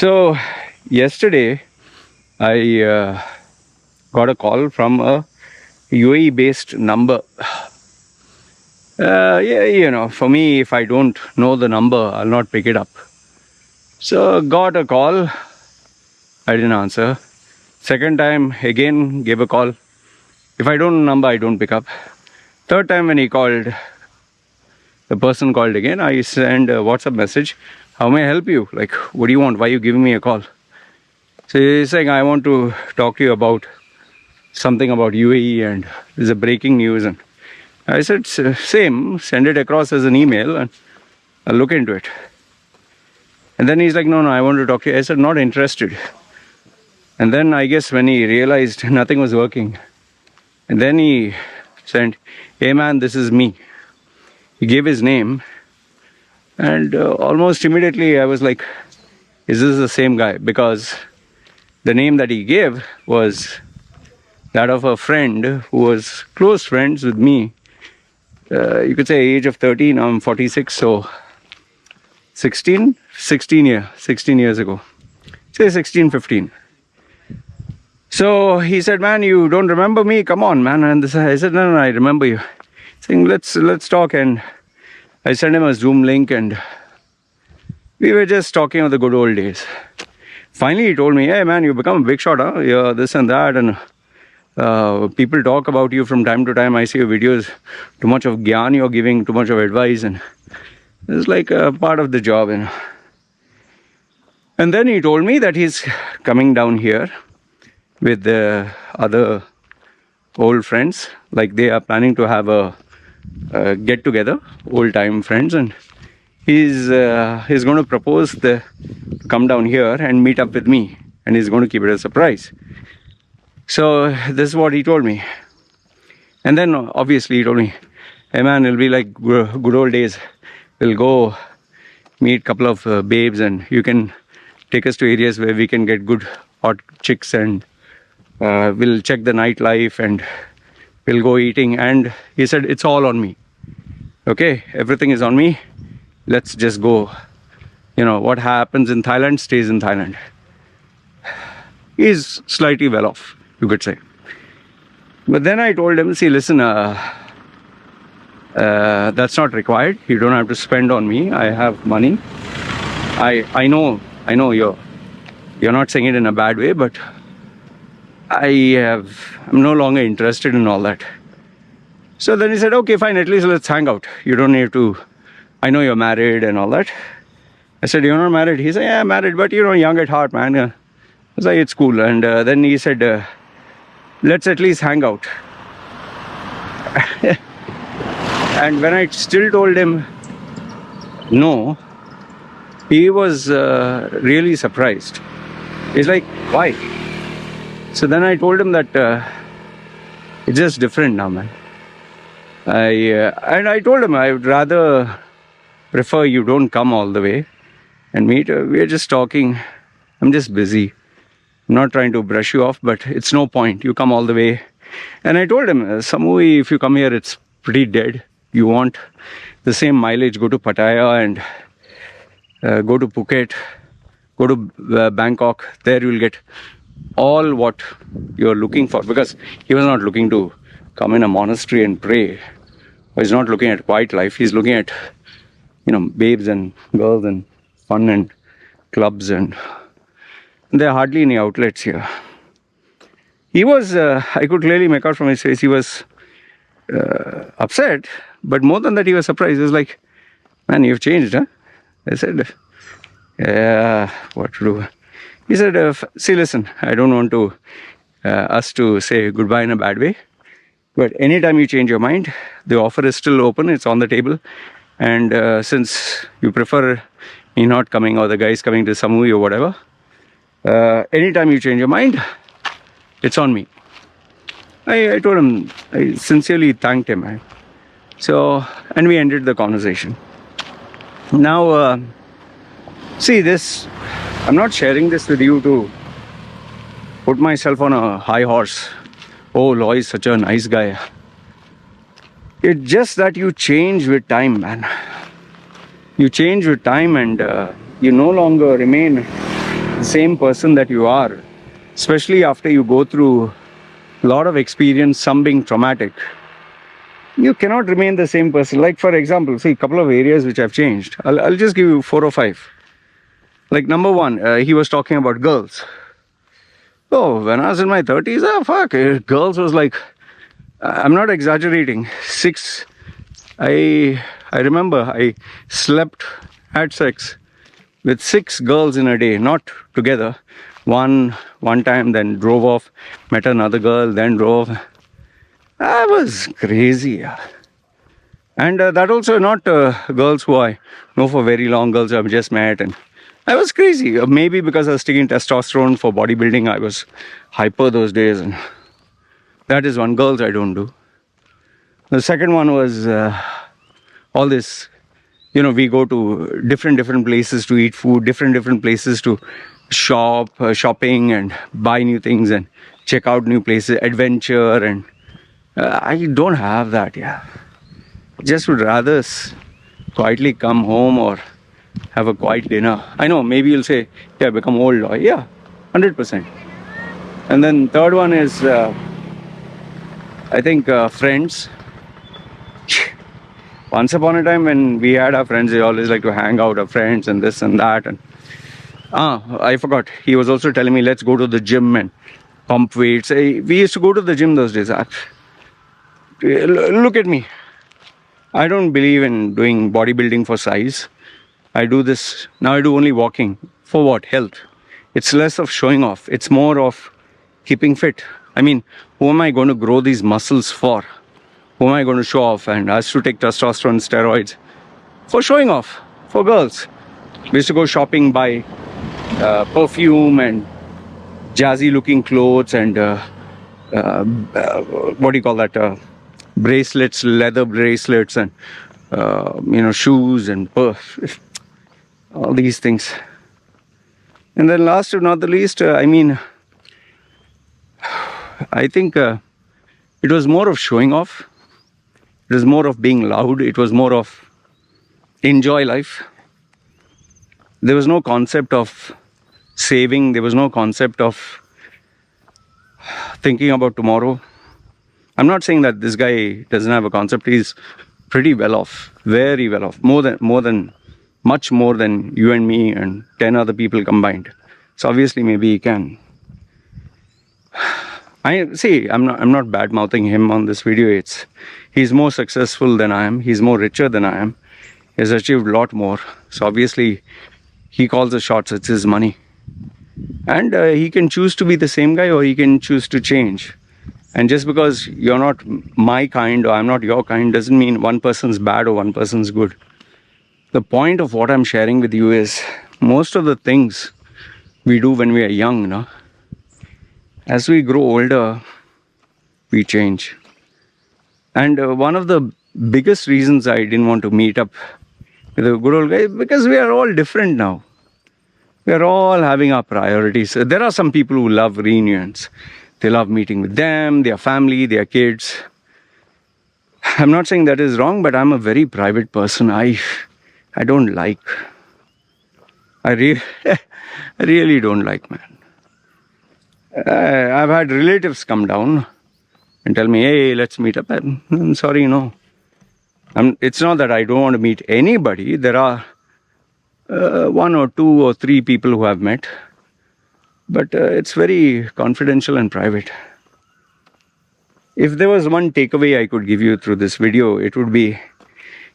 So yesterday I got a call from a UAE based number. Yeah, for me, if I don't know the number, I'll not pick it up. So got a call, I didn't answer. Second time, again gave a call. If I don't know number, I don't pick up. Third time when he called, the person called again, I send a WhatsApp message. How may I help you? Like, what do you want? Why are you giving me a call? So he's saying, I want to talk to you about something about UAE and there's a breaking news. And I said, same, send it across as an email and I'll look into it. And then he's like, no, I want to talk to you. I said, not interested. And then I guess when he realized nothing was working, and then he said, hey man, this is me. He gave his name, and almost immediately I was like, is this the same guy? Because the name that he gave was that of a friend who was close friends with me. You could say age of 13, I'm 46, so 16 years ago. Say 16, 15. So he said, man, you don't remember me? Come on, man. And I said, no, I remember you. Saying, let's talk. And I sent him a Zoom link and we were just talking of the good old days. Finally, he told me, hey man, you become a big shot, huh? You're this and that. And people talk about you from time to time. I see your videos, too much of gyan you're giving, too much of advice. And it's like a part of the job, you know. And then he told me that he's coming down here with the other old friends. Like they are planning to have a get together, old time friends, and he's going to propose to come down here and meet up with me, and he's going to keep it a surprise. So this is what he told me. And then obviously he told me, hey man, it'll be like good old days. We'll go meet a couple of babes and you can take us to areas where we can get good hot chicks, and we'll check the nightlife and we'll go eating. And he said, it's all on me. Okay, everything is on me. Let's just go. You know, what happens in Thailand stays in Thailand. He's slightly well off, you could say. But then I told him, see, listen, that's not required. You don't have to spend on me. I have money. I know you're not saying it in a bad way, but I'm no longer interested in all that. So then he said, okay, fine, at least let's hang out. You don't need to, I know you're married and all that. I said, you're not married? He said, yeah, I'm married, but young at heart, man. I was like, it's cool. And then he said, let's at least hang out. And when I still told him no, he was really surprised. He's like, why? So then I told him that it's just different now, man. And I told him I would rather prefer you don't come all the way and meet. We're just talking. I'm just busy. I'm not trying to brush you off, but it's no point. You come all the way. And I told him, Samui, if you come here, it's pretty dead. You want the same mileage, go to Pattaya and go to Phuket, go to Bangkok. There you'll get all what you're looking for, because he was not looking to come in a monastery and pray. He's not looking at quiet life. He's looking at, babes and girls and fun and clubs, and there are hardly any outlets here. He was, I could clearly make out from his face, he was upset, but more than that, he was surprised. He was like, man, you've changed, huh? I said, yeah, what to do? He said, see, listen, I don't want to us to say goodbye in a bad way, but anytime you change your mind, the offer is still open, it's on the table. And since you prefer me not coming, or the guys coming to Samui or whatever, anytime you change your mind, it's on me. I told him, I sincerely thanked him. So, and we ended the conversation. Now, see this, I'm not sharing this with you to put myself on a high horse. Oh, Loy is such a nice guy. It's just that you change with time, man. You change with time, and you no longer remain the same person that you are, especially after you go through a lot of experience, some being traumatic. You cannot remain the same person. Like, for example, see, a couple of areas which I've changed. I'll just give you 4 or 5. Like, number one, he was talking about girls. Oh, when I was in my 30s, fuck, girls was like, I'm not exaggerating, 6. I remember I slept, had sex with 6 girls in a day, not together. One time, then drove off, met another girl, then drove. I was crazy. Yeah. And that also not girls who I know for very long, girls I've just met. And I was crazy. Maybe because I was taking testosterone for bodybuilding, I was hyper those days. And that is one. Girls I don't do. The second one was all this, we go to different places to eat food, different places to shopping and buy new things and check out new places, adventure. And I don't have that, yeah. Just would rather quietly come home or have a quiet dinner. I know, maybe you'll say, yeah, become old. Or, yeah, 100%. And then third one is, I think, friends. Once upon a time when we had our friends, they always like to hang out, our friends and this and that. And I forgot. He was also telling me, let's go to the gym and pump weights. We used to go to the gym those days. Look at me. I don't believe in doing bodybuilding for size. I do this, now I do only walking. For what? Health. It's less of showing off. It's more of keeping fit. I mean, who am I going to grow these muscles for? Who am I going to show off? And I used to take testosterone, steroids for showing off, for girls. We used to go shopping, buy perfume and jazzy looking clothes and what do you call that? Bracelets, leather bracelets, and shoes and all these things. And then last but not the least, I think it was more of showing off. It was more of being loud. It was more of enjoy life. There was no concept of saving. There was no concept of thinking about tomorrow. I'm not saying that this guy doesn't have a concept. He's pretty well off, very well off, much more than you and me and 10 other people combined. So obviously maybe he can. I'm not bad mouthing him on this video. He's more successful than I am. He's more richer than I am. He has achieved a lot more. So obviously he calls the shots. It's his money. And he can choose to be the same guy or he can choose to change. And just because you're not my kind or I'm not your kind doesn't mean one person's bad or one person's good. The point of what I'm sharing with you is most of the things we do when we are young, as we grow older, we change. And one of the biggest reasons I didn't want to meet up with a good old guy is because we are all different now. We are all having our priorities. There are some people who love reunions. They love meeting with them, their family, their kids. I'm not saying that is wrong, but I'm a very private person. I don't like. I really don't like, man. I've had relatives come down and tell me, hey, let's meet up. I'm sorry, no. It's not that I don't want to meet anybody. There are 1 or 2 or 3 people who I've met. But it's very confidential and private. If there was one takeaway I could give you through this video, it would be,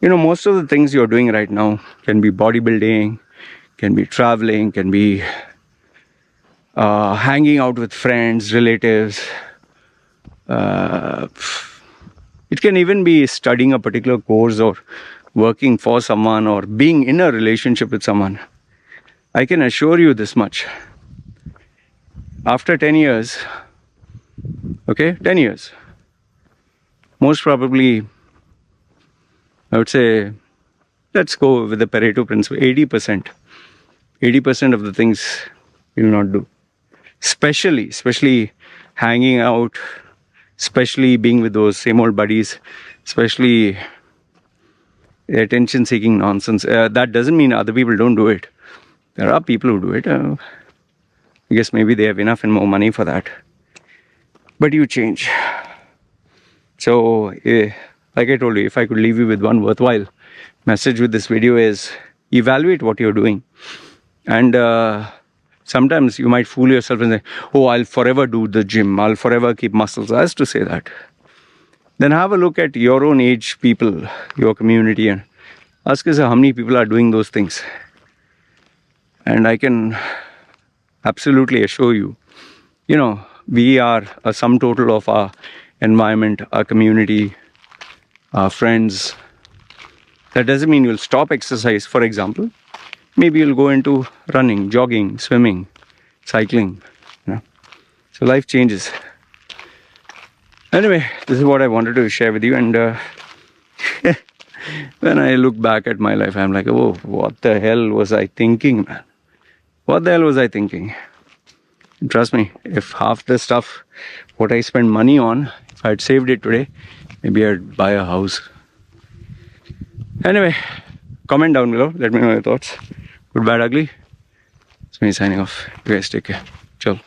most of the things you're doing right now can be bodybuilding, can be traveling, can be hanging out with friends, relatives. It can even be studying a particular course or working for someone or being in a relationship with someone. I can assure you this much. After 10 years, 10 years, most probably, I would say, let's go with the Pareto principle, 80%. 80% of the things you'll not do. Especially hanging out, especially being with those same old buddies, especially attention-seeking nonsense. That doesn't mean other people don't do it. There are people who do it. I guess maybe they have enough and more money for that. But you change. So, like I told you, if I could leave you with one worthwhile message with this video is evaluate what you're doing. And sometimes you might fool yourself and say, oh, I'll forever do the gym. I'll forever keep muscles. I used to say that. Then have a look at your own age people, your community, and ask yourself how many people are doing those things. And I can absolutely assure you, we are a sum total of our environment, our community, our friends. That doesn't mean you'll stop exercise, for example. Maybe you'll go into running, jogging, swimming, cycling. So life changes. Anyway, this is what I wanted to share with you. And when I look back at my life, I'm like, oh, what the hell was I thinking, man? What the hell was I thinking? Trust me, if half the stuff, what I spend money on, if I'd saved it today, maybe I'd buy a house. Anyway, comment down below. Let me know your thoughts. Good, bad, ugly. It's me signing off. You guys take care. Ciao.